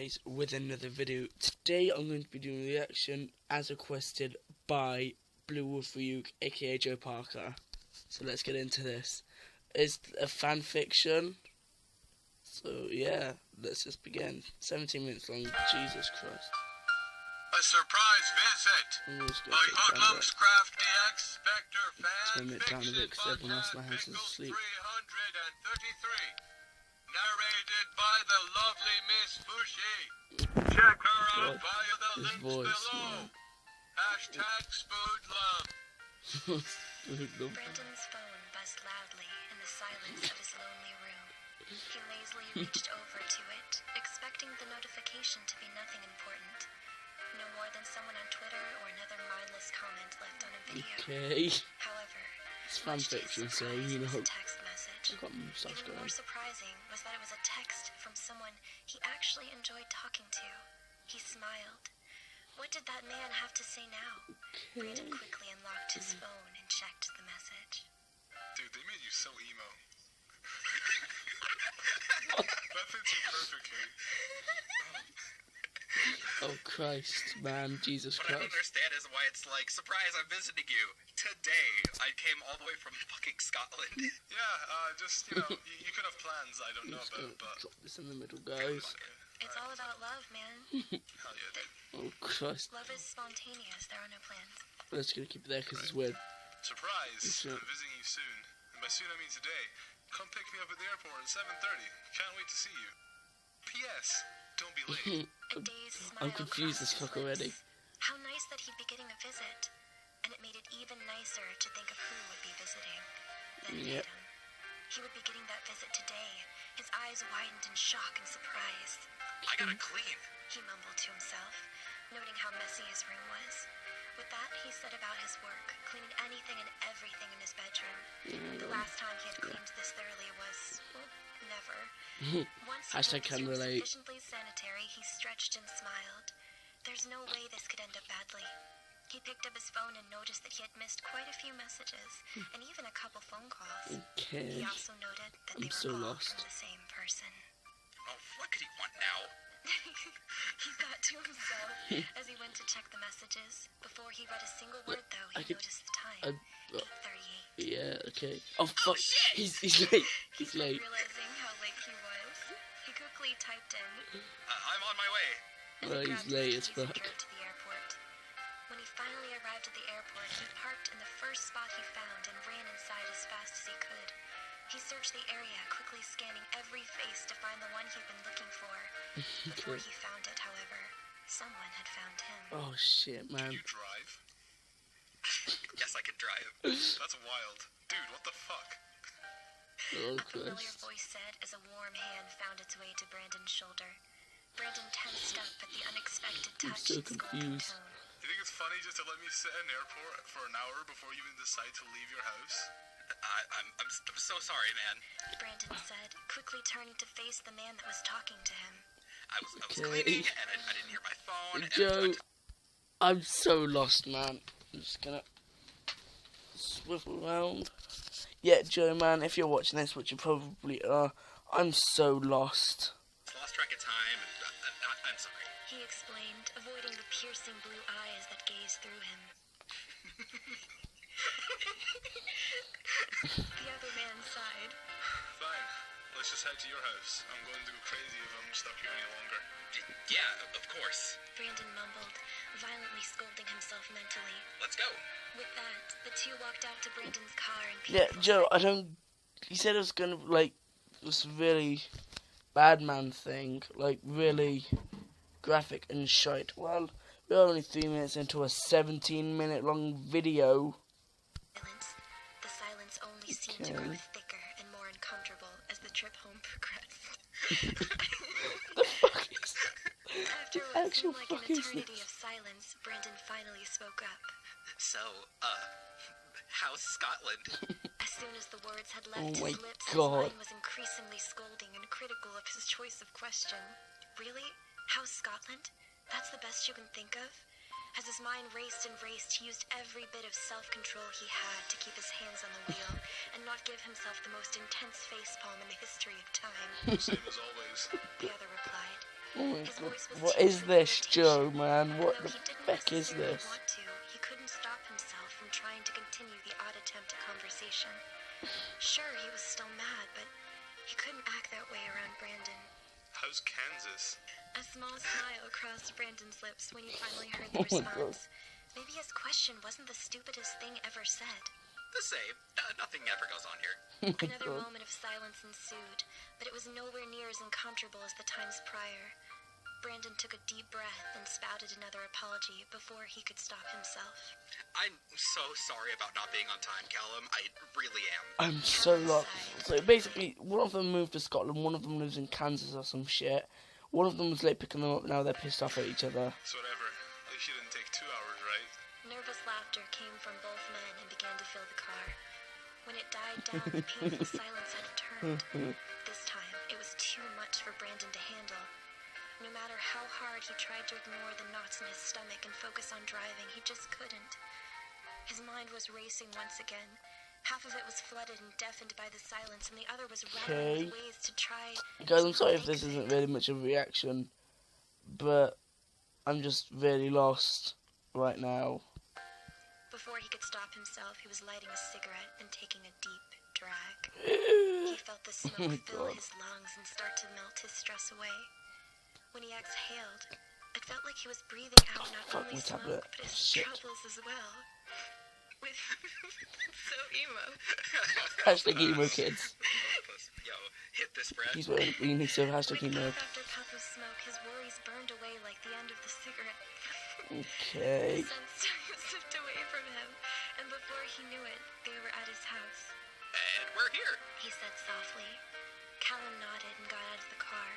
guys with another video. Today I'm going to be doing a reaction as requested by Blue Wolf Ryuk, aka Joe Parker. So let's get into this. It's a fan fiction. So yeah, let's just begin. 17 minutes long, Jesus Christ. A surprise visit by Spoodlum's Craft DX Spectre fan fiction by Pickle 333. Narrated by the lovely Miss Fushi. Check her out via the links below. Hashtag Spoodlum. Brendan's phone buzzed loudly in the silence of his lonely room. He lazily reached over to it, expecting the notification to be nothing important. No more than someone on Twitter or another mindless comment left on a video. Okay. However, It's fan fiction, so you know. it was a text message. I've got stuff Even going. more surprising was that it was a text from someone he actually enjoyed talking to. He smiled. What did that man have to say now? Brandon quickly unlocked his phone and checked the message. Dude, they made you so emo. That fits you perfectly. Oh Christ, man, Jesus What I don't Christ. understand is why it's like, surprise, I'm visiting you. Today, I came all the way from fucking Scotland. Yeah, just, you know, you could have plans I don't I'm know just about, gonna but... drop this in the middle, guys. It's all about love, man. Hell yeah, dude. Oh Christ. Love is spontaneous. There are no plans. We're just gonna keep it there because it's weird. Surprise, Sure. I'm visiting you soon. And by soon I mean today. Come pick me up at the airport at 7:30. Can't wait to see you. P.S. Don't be late. A dazed smile I'm confused as crossed fuck his already. lips. How nice that he'd be getting a visit. And it made it even nicer to think of who would be visiting. Then Yep. him. He would be getting that visit today. His eyes widened in shock and surprise. I gotta clean. He mumbled to himself, noting how messy his room was. With that, he set about his work, cleaning anything and everything in his bedroom. The last time he had cleaned this thoroughly was, well, never. Once he Hashtag felt his can room relate. sufficiently sanitary, he stretched and smiled. There's no way this could end up badly. He picked up his phone and noticed that he had missed quite a few messages, and even a couple phone calls. Okay. He also noted that they I'm were so all lost. from the same person. Oh, what could he want now? He thought to himself as he went to check the messages. Before he read a single word, though, he noticed the time. 8:38. Yeah, okay. Oh fuck, shit! he's late. He's late. Realizing how late he was, he quickly typed in. I'm on my way. And Well, he he's grabbed late his as keys and fuck. drove to the airport. When he finally arrived at the airport, he parked in the first spot he found and ran inside as fast as he could. He searched the area, quickly scanning every face to find the one he'd been looking for. Before he found it, however, someone had found him. Oh shit, Can man. you drive? Yes, I can drive. That's wild. Dude, what the fuck? Oh A familiar Christ. voice said as a warm hand found its way to Brandon's shoulder. Brandon tensed up at the unexpected I'm touch so and scornful confused. tone. You think it's funny just to let me sit in an airport for an hour before you even decide to leave your house? I'm so sorry, man. Brandon said, quickly turning to face the man that was talking to him. I was Okay. cleaning, and I didn't hear my phone. And Joe, I'm so lost, man. I'm just gonna swivel around. Yeah, Joe, man, if you're watching this, which you probably are, I'm so lost. Lost track of time, and I'm sorry. He explained, avoiding the piercing blue eyes that gazed through him. The other man sighed. Fine. Let's just head to your house. I'm going to go crazy if I'm stuck here any longer. Yeah, of course. Brandon mumbled, violently scolding himself mentally. Let's go. With that, the two walked out to Brandon's car and Yeah, peaceful Joe, I silence. don't... He said it was gonna, like, this really bad man thing. Like, really graphic and shite. Well, we're only 3 minutes into a 17-minute long video. The silence only seemed to grow thicker and more uncomfortable as the trip home progressed. The fuck is... After The what actual seemed like fuck an is eternity this? of silence, Brandon finally spoke up. So, how's Scotland? As soon as the words had Oh left my his lips, God. his mind was increasingly scolding and critical of his choice of question. Really? How's Scotland? That's the best you can think of? As his mind raced and raced, he used every bit of self-control he had to keep his hands on the wheel and not give himself the most intense facepalm in the history of time. Same as always. The other replied, Oh my His god. voice was What tinged is with this, irritation, Joe, man? and What though the he didn't feck is necessarily this? want to, he couldn't stop himself from trying to continue the odd attempt at conversation. Sure, he was still mad, but he couldn't act that way around Brandon. How's Kansas? A small smile crossed Brandon's lips when he finally heard Oh the my God. response. Maybe his question wasn't the stupidest thing ever said. The same. Nothing ever goes on here. Oh my Another god. moment of silence ensued, but it was nowhere near as uncomfortable as the times prior. Brandon took a deep breath and spouted another apology before he could stop himself. I'm so sorry about not being on time, Callum. I really am. I'm so lost. So basically, one of them moved to Scotland, one of them lives in Kansas or some shit. One of them was late picking them up, now they're pissed off at each other. It's whatever. At least you didn't take 2 hours, right? Nervous laughter came from both men and began to fill the car. When it died down, the painful silence had returned. This time, it was too much for Brandon to handle. No matter how hard he tried to ignore the knots in his stomach and focus on driving, he just couldn't. His mind was racing once again. Half of it was flooded and deafened by the silence, and the other was rattling with ways to try... Guys, I'm sorry if this isn't really much of a reaction, but I'm just really lost right now. Before he could stop himself, he was lighting a cigarette and taking a deep drag. He felt the smoke fill his lungs and start to melt his stress away. When he exhaled, it felt like he was breathing out not fuck, only my smoke, tablet. but his Shit. troubles as well. With so emo. Hashtag emo kids. Yo, hit this, Brad. He's wearing a beanie, so hashtag With emo. puff after puff of smoke, his worries burned away like the end of the cigarette. Okay. The sun started to sift away from him, and before he knew it, they were at his house. And we're here. He said softly. Callum nodded and got out of the car.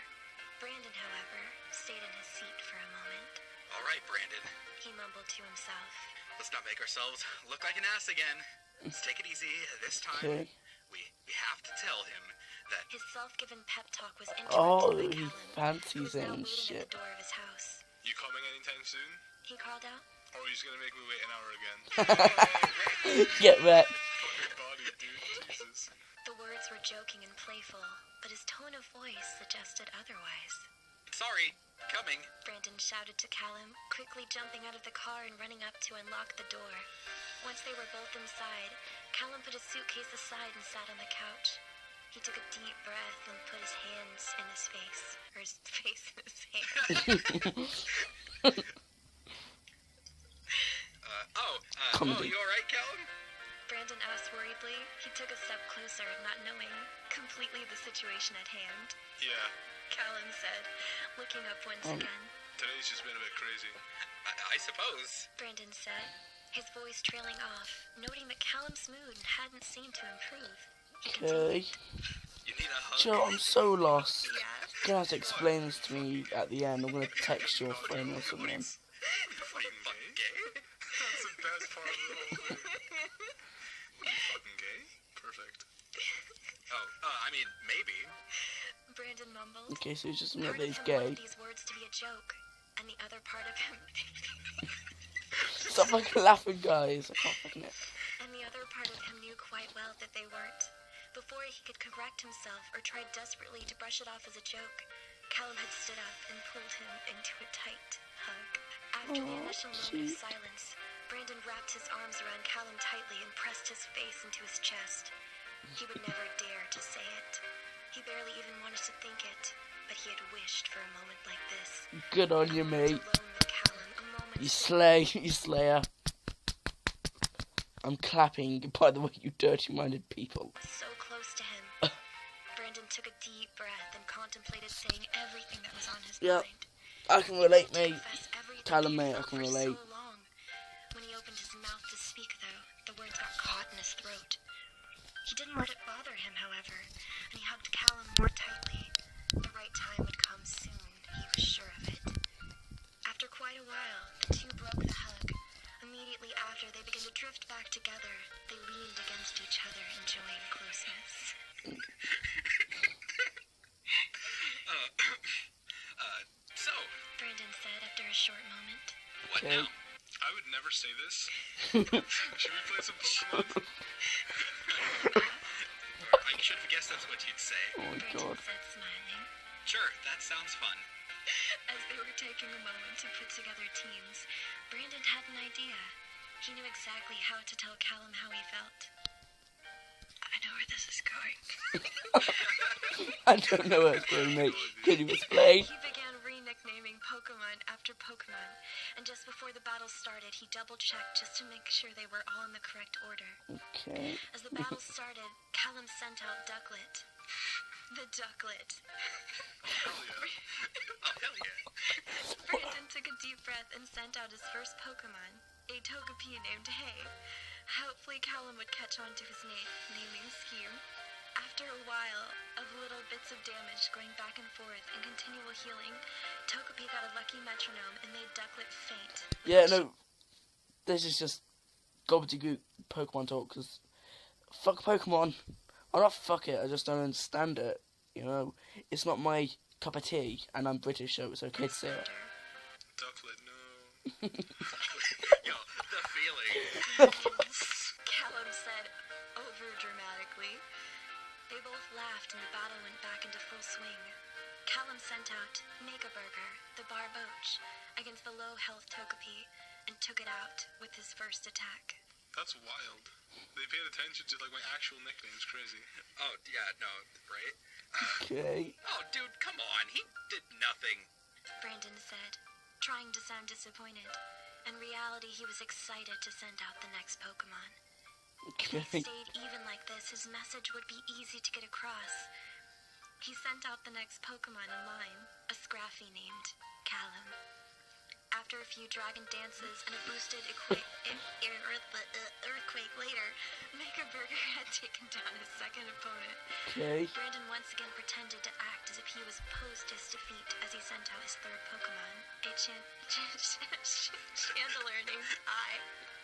Brandon, however, stayed in his seat for a moment. All right, Brandon. He mumbled to himself. Let's not make ourselves look like an ass again. Let's take it easy this time. Okay. We have to tell him that His self-given pep talk was Oh, interrupted he by Callum, who fancies was now him and waiting at shit. the door of his house. You coming anytime soon? He called out. Or are you just gonna make me wait an hour again? Get wrecked. Fucking body, dude. Jesus. The words were joking and playful, but his tone of voice suggested otherwise. sorry, coming. Brandon shouted to Callum, quickly jumping out of the car and running up to unlock the door. Once they were both inside, Callum put his suitcase aside and sat on the couch. He took a deep breath and put his hands in his face. Or his face in his hands. Oh, you alright, Callum? Brandon asked worriedly. He took a step closer, not knowing completely the situation at hand. Yeah, Callum said, looking up once again. today's just been a bit crazy. I suppose. Brandon said, his voice trailing off, noting that Callum's mood hadn't seemed to improve. He Okay. You need a hug? Joe, I'm so lost. Yeah. You're gonna have to explain this to me at the end. I'm gonna text your friend or something. What are you, fucking gay? That's the best part of the whole thing. What are you, fucking gay? Perfect. Oh, I mean, maybe. Brandon mumbled. Okay, so he's just Part admit that of he's him gay. wanted these words to be a joke, and the other part of him... Stop fucking laughing, guys. I can't fucking it. And the other part of him knew quite well that they weren't. Before he could correct himself or tried desperately to brush it off as a joke, Callum had stood up and pulled him into a tight hug. After the initial moment of silence, Brandon wrapped his arms around Callum tightly and pressed his face into his chest. He would never dare to say it. He barely even wanted to think it, but he had wished for a moment like this. Good on you, A mate. moment alone with Callum, a moment You slay, you slayer. I'm clapping, by the way, you dirty-minded people. so close to him. Brandon took a deep breath and contemplated saying everything that was on his Yep. mind. I can relate, He mate. confessed everything Callum, he mate, I felt can for relate. So long. When he opened his mouth to speak, though, the words got caught in his throat. He didn't let it bother him, however, and he hugged Callum more tightly. The right time would come soon, he was sure of it. After quite a while, the two broke the hug. Immediately after, they began to drift back together. They leaned against each other, enjoying closeness. So, Brandon said after a short moment. what Okay. now? I would never say this. Should we play some Pokemon? I should have guessed that's what you'd say. Oh my Brandon god. said, smiling. Sure, that sounds fun. As they were taking a moment to put together teams, Brandon had an idea. He knew exactly how to tell Callum how he felt. I know where this is going. I don't know where it's going, mate. Can you explain? He began re-nicknaming Pokemon after Pokemon, and just before the battle started, he double-checked just to make sure they were all in the correct order. Okay. As the battle started, Callum sent out Ducklet. The Ducklet. Hell yeah. Oh, hell yeah. Brandon took a deep breath and sent out his first Pokemon, a Togepi named Hay. Hopefully Callum would catch on to his naming scheme. After a while of little bits of damage going back and forth and continual healing, Togepi got a lucky metronome and made Ducklet faint. Yeah, no. This is just gobbledygook Pokemon talk, because fuck Pokemon. I'm not fuck it, I just don't understand it. You know, it's not my cup of tea, and I'm British, so it's okay to say it. Ducklet, no. Yo, the feeling. Callum said over dramatically. They both laughed and the battle went back into full swing. Callum sent out Mega Burger, the Barboach, against the low health Togepi and took it out with his first attack. That's wild. They paid attention to like my actual nicknames. Crazy. Oh, yeah, no, right? Okay. Oh, dude, come on. He did nothing. Brandon said, trying to sound disappointed. In reality, he was excited to send out the next Pokemon. If he Okay. stayed even like this, his message would be easy to get across. He sent out the next Pokemon in line, a Scraffy named Callum. After a few dragon dances and a boosted earthquake later, Mega Burger had taken down his second opponent. Okay. Brandon once again pretended to act as if he was opposed to his defeat as he sent out his third Pokemon, a Chandler named I.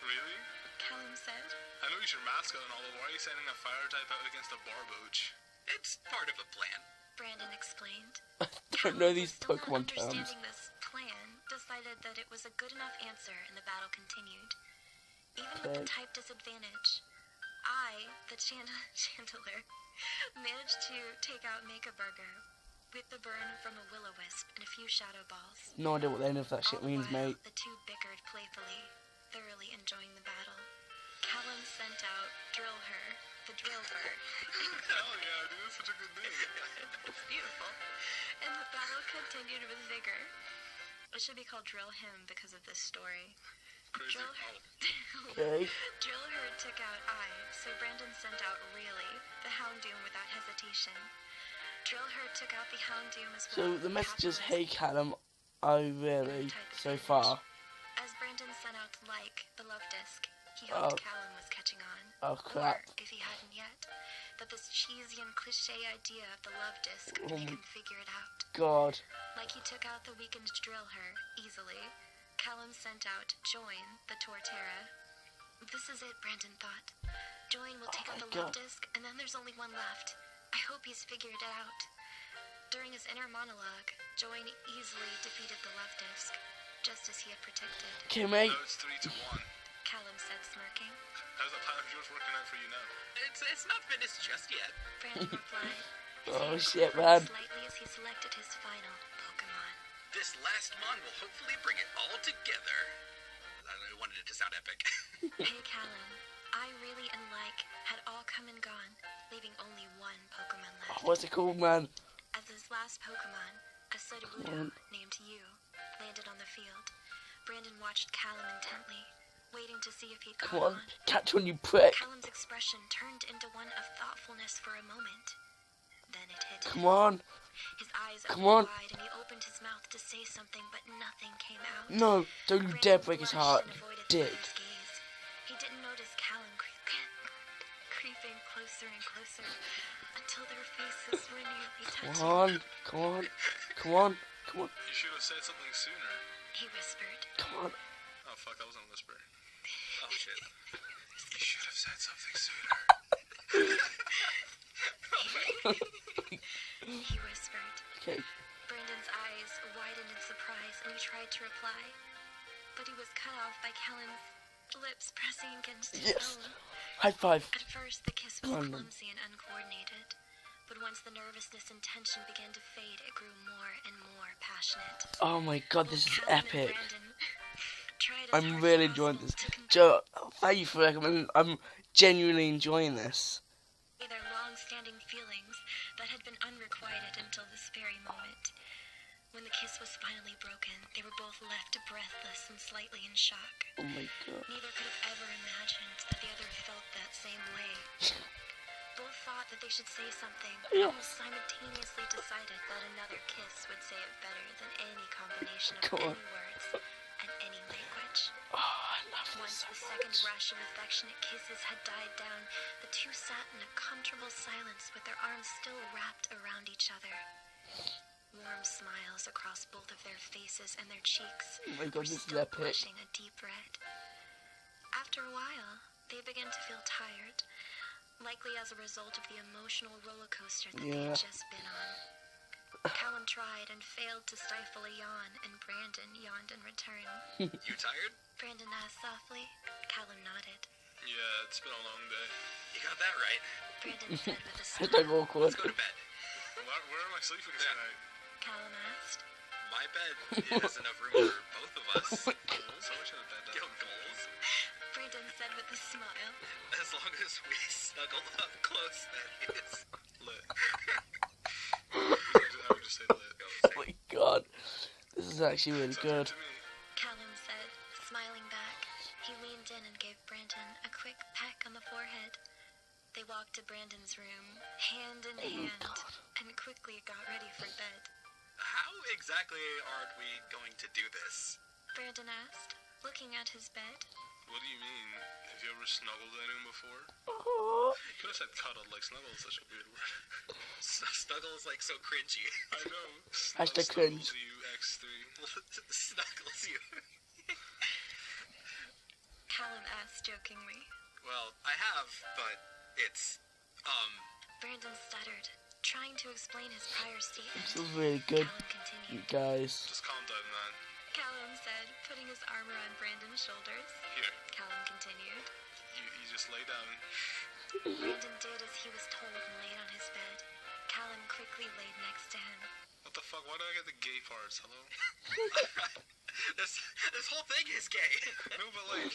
Really? Callum said. I know he's your mascot and all, but why are you sending a fire type out against a Barboach? It's part of a plan. Brandon explained. I don't know these Still not Pokemon terms. understanding this plan, decided that it was a good enough answer and the battle continued. Even with the Okay. type disadvantage, I, the Chandler, managed to take out Mega Burger with the burn from a will-o-wisp and a few shadow balls. No idea what any of that shit All the means, while, mate. the two bickered playfully, thoroughly enjoying the battle. Callum sent out Drillher, the drill bird. Hell yeah, dude, that's such a good name. It's beautiful. And the battle continued with vigor. It should be called Drill Him because of this story. Crazy. Okay. Drillherd took out I, so Brandon sent out Really, the Houndoom without hesitation. Drillherd took out the Houndoom as well. So the message is, capitalizing hey Callum, I really, so far. As Brandon sent out Like, the love disc, he Oh. hoped Callum was catching on. Oh crap. Or, if he hadn't yet, that this cheesy and cliche idea of the love disc could Oh make my him figure it out. God. Like he took out the weakened Drillher easily, Callum sent out Join, the Torterra. This is it, Brandon thought. Join will take Oh out my the love God. disc, and then there's only one left. I hope he's figured it out. During his inner monologue, Join easily defeated the love disc, just as he had predicted. Okay, mate. Now it's 3-1. Callum said, smirking. How's that plan of yours working out for you now? It's not finished just yet. Brandon replied. his Oh, hand shit, quivering man. Slightly as he selected his final Pokemon. This last mon will hopefully bring it all together. I wanted it to sound epic. Hey Callum, I really and Like had all come and gone, leaving only one Pokemon left. What's it called, man? As his last Pokemon, a Sudowoodo named You, landed on the field. Brandon watched Callum intently, waiting to see if he'd Come caught on. Catch one, you prick. Callum's expression turned into one of thoughtfulness for a moment. Then it hit Come him. on. His eyes Come opened on. wide and he opened his mouth to say something, but nothing came out. No, don't you Brandon dare break his blushed heart, and avoided the dick. other's gaze. He didn't notice Callum creeping closer and closer until their faces were nearly touching. Come on, come on, come on, come on, You should have said something sooner. He whispered. come on. Oh fuck, that wasn't a whisper. Oh shit. You should have said something sooner. He whispered. Okay, Brandon's eyes widened in surprise and he tried to reply, but he was cut off by Callum's lips pressing against his yes. own. High five. At first, the kiss was Come on, then. clumsy and uncoordinated, But once the nervousness and tension began to fade, it grew more and more passionate. Oh my god, this is Both Callum and epic. Brandon tried as I'm hard really as enjoying possible this. to convey Joe, thank you for recommending. I'm genuinely enjoying this. their long-standing feelings that had been unrequited until this very moment. When the kiss was finally broken, they were both left breathless and slightly in shock. Oh my god. Neither could have ever imagined that the other felt that same way. Both thought that they should say something, but Yes. almost simultaneously decided that another kiss would say it better than any combination of Come on. any words and any language. Oh, I love this Once so the second much. rush of affectionate kisses had died down, the two sat in a comfortable silence with their arms still wrapped around each other. Warm smiles across both of their faces and their cheeks Oh my were god, this is still epic. blushing a deep red. After a while, they began to feel tired, likely as a result of the emotional roller coaster that they Yeah. had just been on. Callum tried and failed to stifle a yawn, and Brandon yawned in return. You tired? Brandon asked softly. Callum nodded. Yeah, it's been a long day. You got that right. Brandon said with a Hashtag smile. awkward. Let's go to bed. Where am I sleeping tonight? Callum asked. My bed has enough room for both of us. Goals? How much of a bed Yo, down? goals. Brandon said with a smile. As long as we snuggle up close, that is. Lit. I would just say lit. Oh my god. This is actually really Sounds good. to me. Callum said, smiling back. He leaned in and gave Brandon a quick peck on the forehead. They walked to Brandon's room, hand in hand, and quickly got ready for bed. How exactly are we going to do this? Brandon asked, looking at his bed. What do you mean? Have you ever snuggled anyone before? Oh, You could have said cuddled, like snuggle is such a weird word. Snuggle is like so cringy. I know. Hashtag cringe. Snuggles you, X3. Snuggles you. Callum asked jokingly. Well, I have, but it's, Brandon stuttered, trying to explain his prior statement. this is really good, Callum you continued. guys. Just calm down, man. Callum said, putting his arm around Brandon's shoulders. Here, Callum continued. you just lay down. Brandon did as he was told and laid on his bed. Callum quickly laid next to him. What the fuck? Why do I get the gay parts? Hello? this whole thing is gay. No, but like...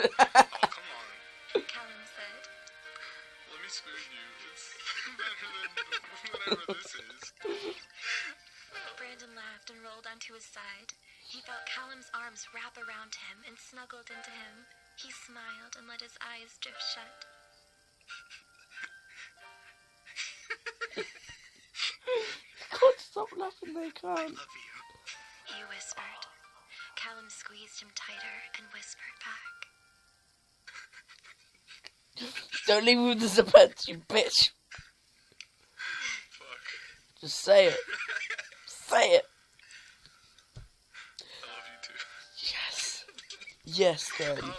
Oh, come on. Callum said. Let me spoon you. It's better than whatever this is. Brandon laughed and rolled onto his side. He felt Callum's arms wrap around him and snuggled into him. He smiled and let his eyes drift shut. God, stop laughing, they I can't. love you. He whispered. Callum squeezed him tighter and whispered back. Don't leave me with the suspense, you bitch. Fuck. Just say it. Say it. I love you too. Yes. Yes, Oh, Daddy. God, I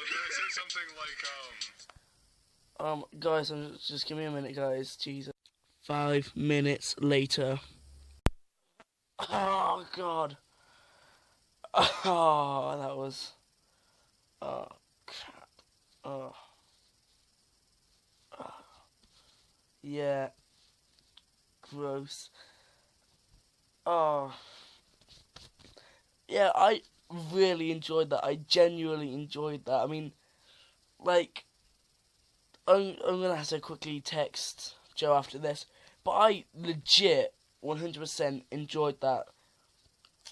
was gonna say something like, Guys, just give me a minute, guys. Jesus. 5 minutes later. Oh, God. Oh, that was... Oh, crap. Oh. Oh. Yeah. Gross. Oh. Yeah, I really enjoyed that. I genuinely enjoyed that. I mean, like... I'm gonna have to quickly text Joe after this, but I legit 100% enjoyed that.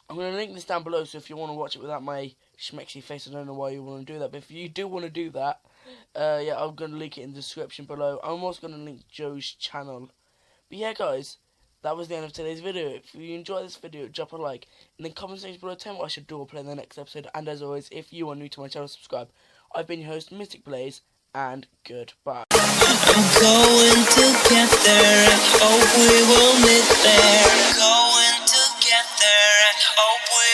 I'm gonna link this down below, so if you want to watch it without my schmexy face, I don't know why you want to do that, but if you do want to do that, yeah, I'm gonna link it in the description below. I'm also gonna link Joe's channel. But yeah, guys, that was the end of today's video. If you enjoyed this video, drop a like, and then comment section below, tell me what I should do or play in the next episode. And as always, if you are new to my channel, subscribe. I've been your host, Mystic Blaze, and goodbye. I'm going to get there and hope we will meet there. Going to get there and hope we